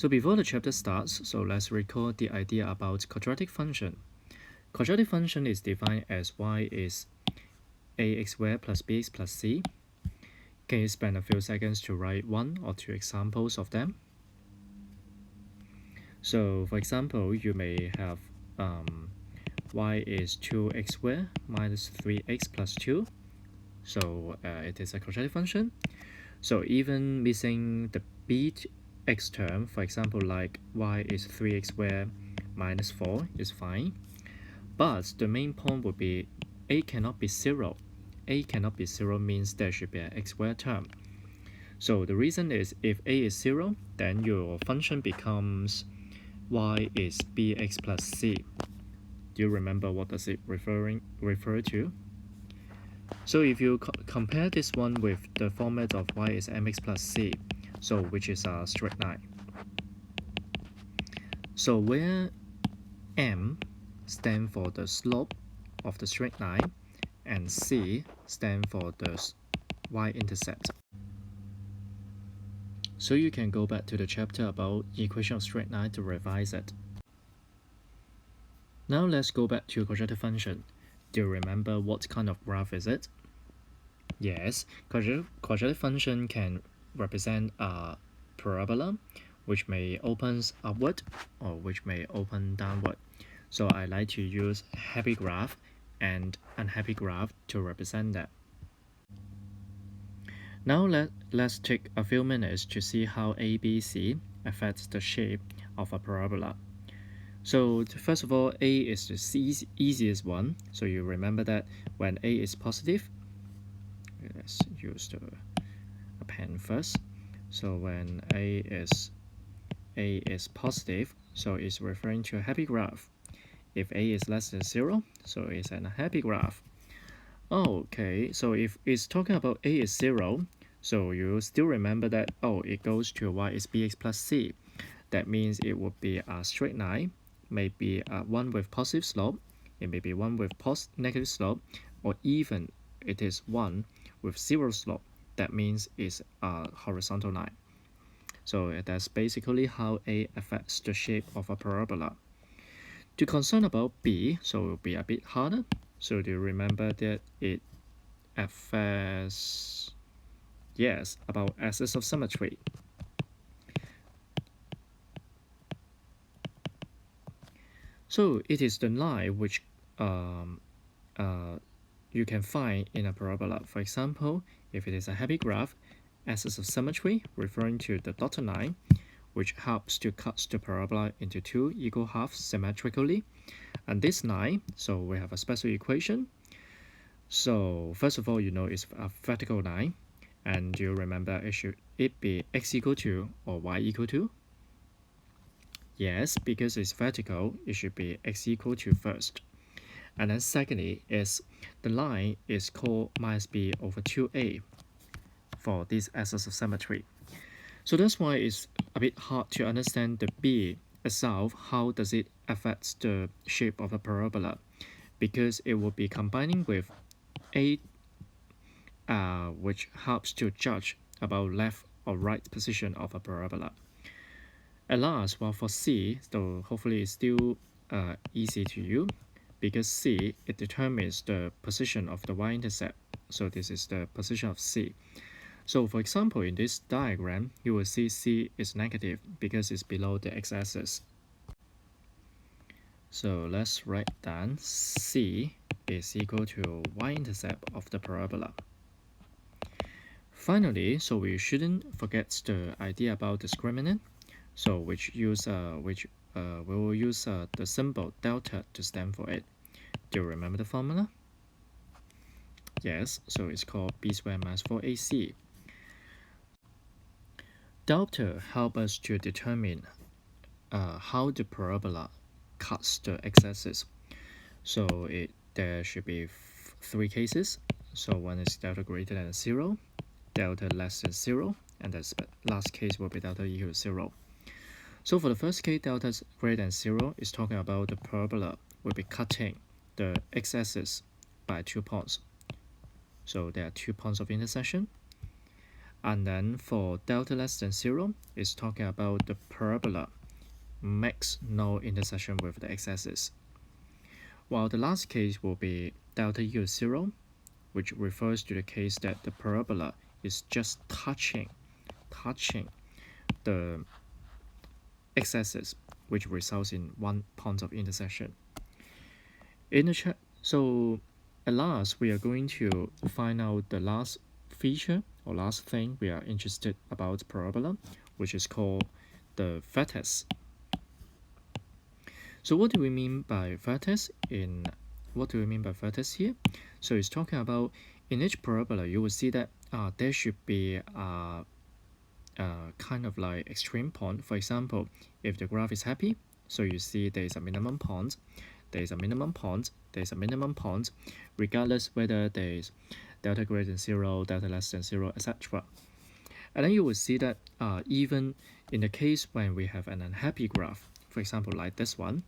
So before the chapter starts, so let's recall the idea about quadratic function. Quadratic function is defined as y is ax squared plus bx plus c. Can you spend a few seconds to write one or two examples of them? So for example, you may have y is 2x squared minus 3x plus 2. So it is a quadratic function. So even missing the bx term, for example, like y is 3x squared minus 4 is fine. But the main point would be a cannot be 0. A cannot be 0 means there should be an x squared term. So the reason is if a is 0, then your function becomes y is bx plus c. Do you remember what does it refer to? So if you compare this one with the format of y is mx plus c, so which is a straight line. So where m stand for the slope of the straight line and c stand for the y-intercept. So you can go back to the chapter about equation of straight line to revise it. Now let's go back to quadratic function. Do you remember what kind of graph is it? Yes, quadratic function can represent a parabola, which may open upward or which may open downward. So I like to use happy graph and unhappy graph to represent that. Now let's take a few minutes to see how ABC affects the shape of a parabola. So first of all, A is the easiest one. So you remember that when A is positive, let's use a pen first. So when A is positive, so it's referring to a happy graph. If A is less than 0, so it's an unhappy graph. Okay, so if it's talking about A is 0, so you still remember that, it goes to y is bx plus c. That means it would be a straight line, maybe one with positive slope, it may be one with negative slope, or even it is one with 0 slope. That means it's a horizontal line. So that's basically how A affects the shape of a parabola. To concern about B, so it will be a bit harder. So do you remember that it affects, yes, about axis of symmetry. So it is the line which you can find in a parabola. For example, if it is a happy graph, axis of symmetry referring to the dotted line, which helps to cut the parabola into two equal halves symmetrically. And this line, so we have a special equation. So first of all, it's a vertical line. And you remember should it be x equal to or y equal to? Yes, because it's vertical, it should be x equal to first. And then secondly is the line is called minus b over 2a for this axis of symmetry. So that's why it's a bit hard to understand the b itself, how does it affect the shape of a parabola, because it will be combining with a which helps to judge about left or right position of a parabola. At last, well, for C, so hopefully it's still easy to you, because C, it determines the position of the y-intercept. So this is the position of C. So for example, in this diagram, you will see C is negative because it's below the x-axis. So let's write down C is equal to y-intercept of the parabola. Finally, so we shouldn't forget the idea about discriminant. So we will use the symbol delta to stand for it. Do you remember the formula? Yes, so it's called b squared minus 4ac. Delta helps us to determine how the parabola cuts the x-axis. So there should be three cases. So one is delta greater than 0, delta less than 0, and the last case will be delta equal to 0. So for the first case, delta greater than 0 is talking about the parabola will be cutting the x-axis by 2 points. So there are 2 points of intersection. And then for delta less than 0, it's talking about the parabola makes no intersection with the x-axis. While the last case will be delta equals 0, which refers to the case that the parabola is just touching the x-axis, which results in one point of intersection. So at last, we are going to find out the last feature or last thing we are interested about parabola, which is called the vertex. So what do we mean by vertex here? So it's talking about in each parabola, you will see that there should be a kind of like extreme point. For example, if the graph is happy, so you see there is a minimum point, there is a minimum point, there is a minimum point, regardless whether there is delta greater than 0, delta less than 0, etc. And then you will see that even in the case when we have an unhappy graph, for example like this one,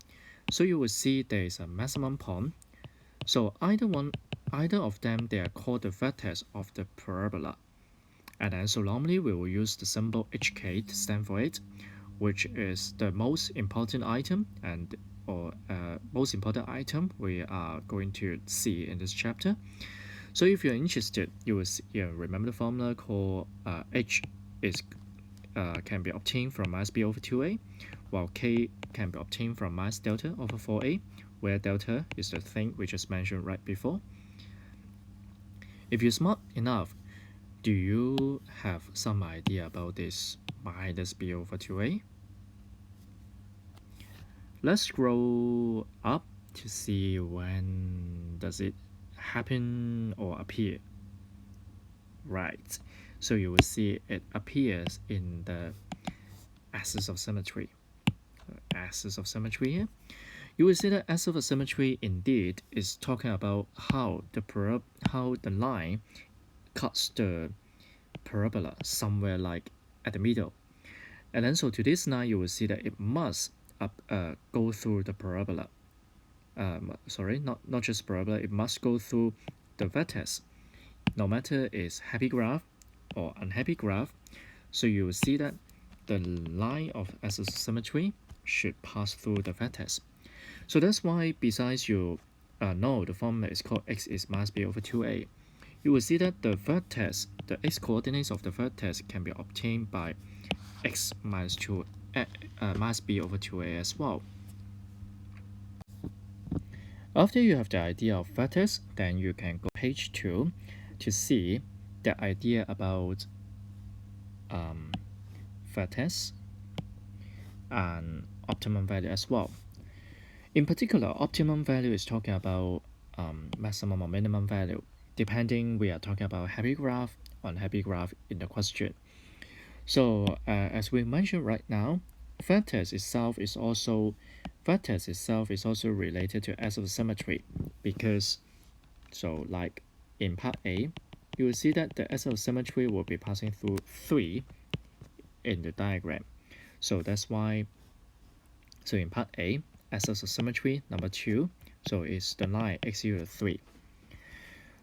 so you will see there is a maximum point. So either of them, they are called the vertex of the parabola. And then so normally we will use the symbol HK to stand for it, which is the most important item most important item we are going to see in this chapter. So if you're interested, you will remember the formula called H can be obtained from minus B over 2A, while K can be obtained from minus delta over 4A, where delta is the thing we just mentioned right before. If you're smart enough, do you have some idea about this minus B over 2A? Let's scroll up to see when does it happen or appear. Right, so you will see it appears in the axis of symmetry. Axis of symmetry here. You will see that axis of symmetry indeed is talking about how the line cuts the parabola somewhere like at the middle. And then so to this line, you will see that it must go through the parabola. Sorry, not just parabola, it must go through the vertex, no matter it's happy graph or unhappy graph. So you will see that the line of axis of symmetry should pass through the vertex. So that's why besides you know the formula is called x is minus b over 2a, you will see that the vertex, the x coordinates of the vertex can be obtained by x minus b over 2a as well. After you have the idea of vertex, then you can go page 2 to see the idea about vertex and optimum value as well. In particular, optimum value is talking about maximum or minimum value, depending we are talking about happy graph or unhappy graph in the question. So as we mentioned right now, vertex itself is also related to axis of symmetry, because so like in part A, you will see that the axis of symmetry will be passing through 3 in the diagram. So that's why, so in part A, axis of symmetry number 2, so it's the line x equal to 3.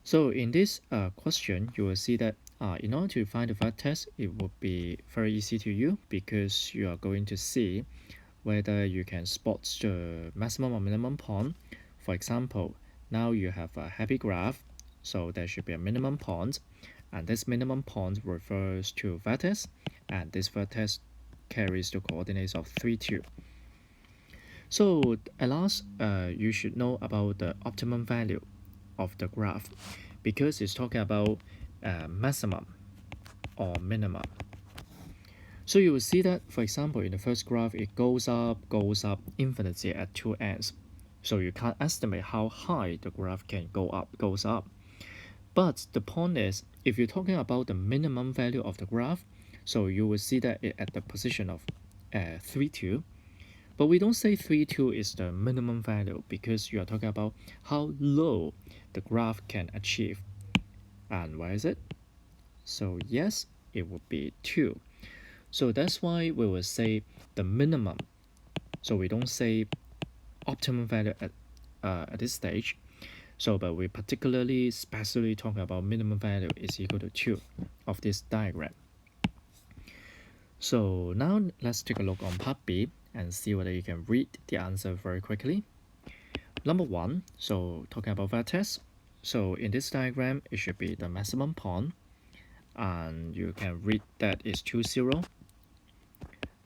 So in this question, you will see that in order to find the vertex, it would be very easy to you, because you are going to see whether you can spot the maximum or minimum point. For example, now you have a happy graph, so there should be a minimum point, and this minimum point refers to vertex, and this vertex carries the coordinates of 3, 2. So at last, you should know about the optimum value of the graph, because it's talking about maximum or minimum. So you will see that, for example, in the first graph, it goes up infinitely at 2 ends. So you can't estimate how high the graph can goes up. But the point is, if you're talking about the minimum value of the graph, so you will see that it at the position of 3, 2. But we don't say 3, 2 is the minimum value, because you are talking about how low the graph can achieve. And where is it? So yes, it would be 2. So that's why we will say the minimum. So we don't say optimum value at this stage. So, but we particularly especially talking about minimum value is equal to 2 of this diagram. So now let's take a look on part B and see whether you can read the answer very quickly. Number 1, so talking about vertex. So in this diagram, it should be the maximum point, and you can read that is 2, 0.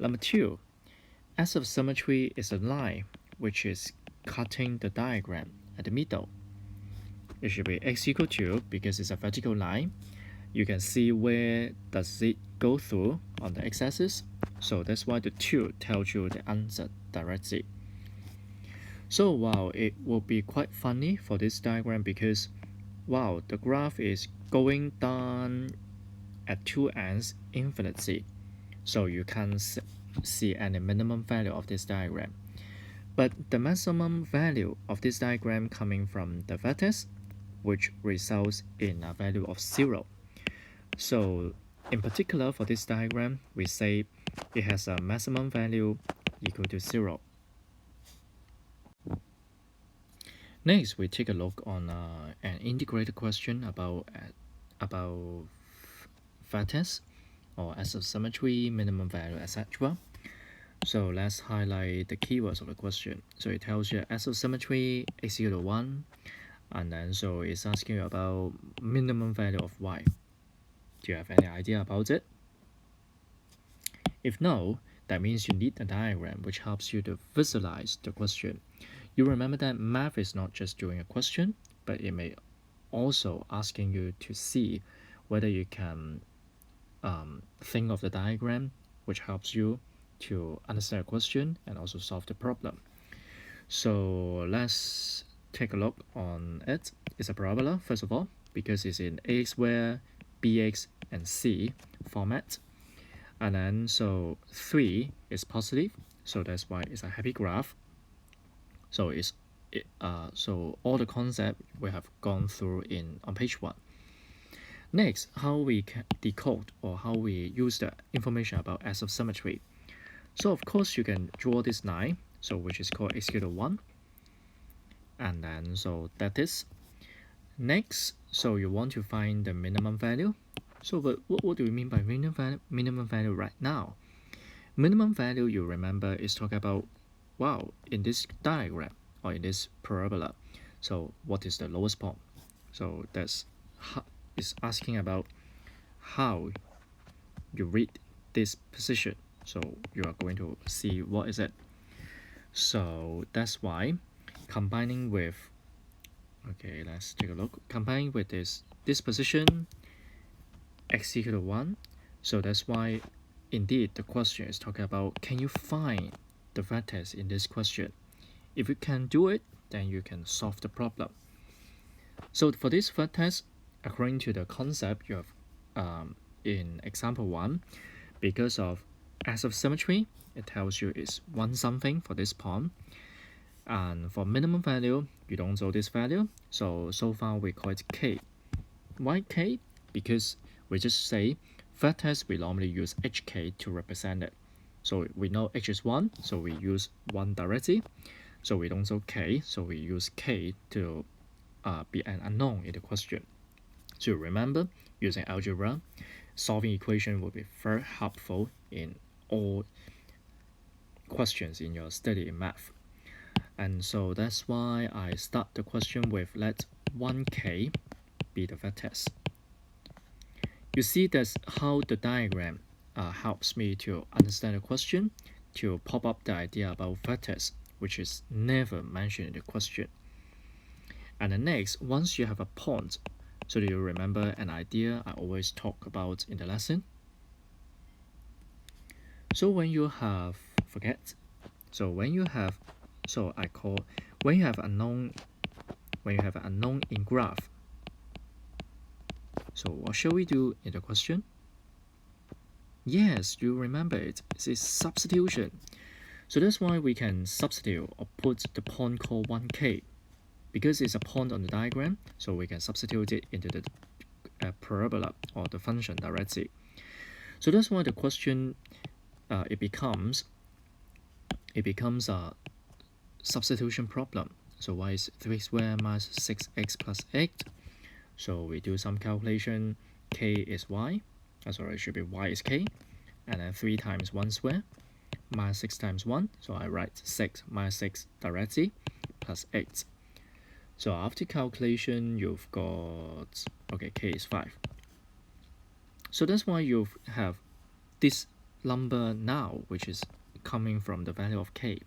Number 2, S of symmetry is a line which is cutting the diagram at the middle. It should be x equal to, because it's a vertical line, you can see where does it go through on the x-axis. So that's why the 2 tells you the answer directly. So wow, it will be quite funny for this diagram because wow, the graph is going down at two ends infinitely. So you can't see any minimum value of this diagram. But the maximum value of this diagram coming from the vertex, which results in a value of 0. So in particular for this diagram, we say it has a maximum value equal to 0. Next, we take a look on an integrated question about vertex or S of symmetry, minimum value, etc. So let's highlight the keywords of the question. So it tells you S of symmetry is equal to 1, and then so it's asking you about minimum value of y. Do you have any idea about it? If no, that means you need a diagram which helps you to visualize the question. You remember that math is not just doing a question, but it may also asking you to see whether you can think of the diagram which helps you to understand a question and also solve the problem. So let's take a look on it. It's a parabola, first of all, because it's in ax squared, bx, and c format. And then so 3 is positive, so that's why it's a happy graph. So so all the concept we have gone through on page 1. Next, how we can decode or how we use the information about S of symmetry. So of course you can draw this line, so which is called x equal to 1, and then so that is. Next, so you want to find the minimum value. So but what do we mean by minimum value right now? Minimum value, you remember, is talking about, wow, in this diagram or in this parabola, so what is the lowest point? So that's is asking about how you read this position. So you are going to see what is it. So that's why combining with, okay, let's take a look. Combining with this position, x equal to 1. So that's why indeed the question is talking about, can you find the vertex in this question? If you can do it, then you can solve the problem. So for this vertex, according to the concept you have in example 1, because of S of symmetry, it tells you it's 1 something for this point. And for minimum value, you don't know this value. So far we call it k. Why k? Because we just say vertex, we normally use hk to represent it. So we know h is 1, so we use 1 directly. So we don't know k, so we use k to be an unknown in the question. So remember, using algebra, solving equation will be very helpful in all questions in your study in math. And so that's why I start the question with let 1k be the vertex. You see that's how the diagram helps me to understand the question, to pop up the idea about vertex, which is never mentioned in the question. And the next, once you have a point, so do you remember an idea I always talk about in the lesson? So when you have, so when you have, so I call, when you have unknown in graph, so what shall we do in the question? Yes, you remember it. It's substitution. So that's why we can substitute or put the point called 1k. Because it's a point on the diagram, so we can substitute it into the parabola or the function directly. So that's why the question it becomes a substitution problem. So y is 3 squared minus 6x plus 8. So we do some calculation. K is y. Sorry, it should be y is k. And then 3 times 1 squared minus 6 times 1. So I write 6 minus 6 directly plus 8. So after calculation, you've got, okay, k is 5. So that's why you have this number now, which is coming from the value of k.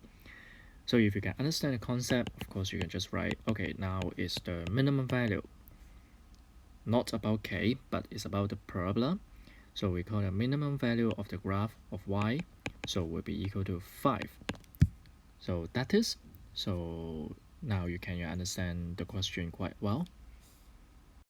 So if you can understand the concept, of course, you can just write, okay, now is the minimum value, not about k, but it's about the parabola. So we call the minimum value of the graph of y, so will be equal to 5. So that is, so now you can understand the question quite well.